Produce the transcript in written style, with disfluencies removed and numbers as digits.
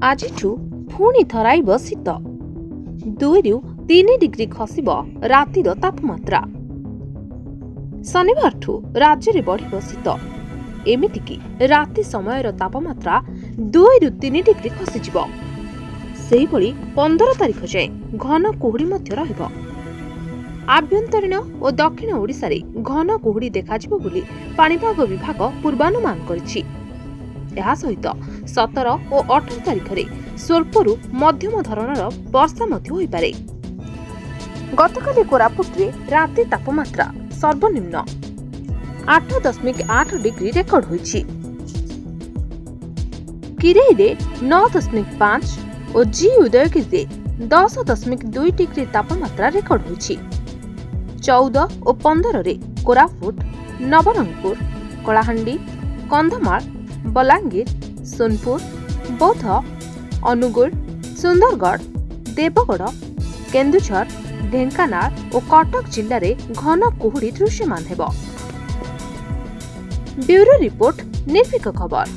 ଆଜିଠୁ ପୁଣି ଥରାଇବ ଶୀତ। 2ରୁ 3 ଡିଗ୍ରୀ ଖସିବ ରାତିର ତାପମାତ୍ରା। ଶନିବାରଠୁ ରାଜ୍ୟରେ ବଢ଼ିବ ଶୀତ। ଏମିତିକି ରାତି ସମୟର ତାପମାତ୍ରା 2ରୁ 3 ଡିଗ୍ରୀ ଖସିଯିବ। ସେହିଭଳି 15 ତାରିଖ ଯାଏଁ ଘନ କୁହୁଡ଼ି ମଧ୍ୟ ରହିବ। ଆଭ୍ୟନ୍ତରୀଣ ଓ ଦକ୍ଷିଣ ଓଡ଼ିଶାରେ ଘନ କୁହୁଡ଼ି ଦେଖାଯିବ ବୋଲି ପାଣିପାଗ ବିଭାଗ ପୂର୍ବାନୁମାନ କରିଛି। ଏହା ସହିତ 17 ଓ 18 ତାରିଖରେ ସ୍ୱଳ୍ପରୁ ମଧ୍ୟମ ଧରଣର ବର୍ଷା ମଧ୍ୟ ହୋଇପାରେ। ଗତକାଲି କୋରାପୁଟରେ ରାତି ତାପମାତ୍ରା ସର୍ବନିମ୍ନ 8.8 ଡିଗ୍ରୀ ରେକର୍ଡ ହୋଇଛି। କିରେଇରେ 9.5 ଓ ଜି ଉଦୟଗିରିରେ 10.2 ଡିଗ୍ରୀ ତାପମାତ୍ରା ରେକର୍ଡ ହୋଇଛି। 14 ଓ 15ରେ କୋରାପୁଟ, ନବରଙ୍ଗପୁର, କଳାହାଣ୍ଡି, କନ୍ଧମାଳ, ବଲାଙ୍ଗୀର, ସୋନପୁର, ବୌଦ୍ଧ, ଅନୁଗୁଳ, ସୁନ୍ଦରଗଡ଼, ଦେବଗଡ଼, କେନ୍ଦୁଝର, ଢେଙ୍କାନାଳ ଓ କଟକ ଜିଲ୍ଲାରେ ଘନ କୁହୁଡ଼ି ଦୃଶ୍ୟମାନ ହେବ। ବ୍ୟୁରୋ ରିପୋର୍ଟ, ନିର୍ଭୀକ ଖବର।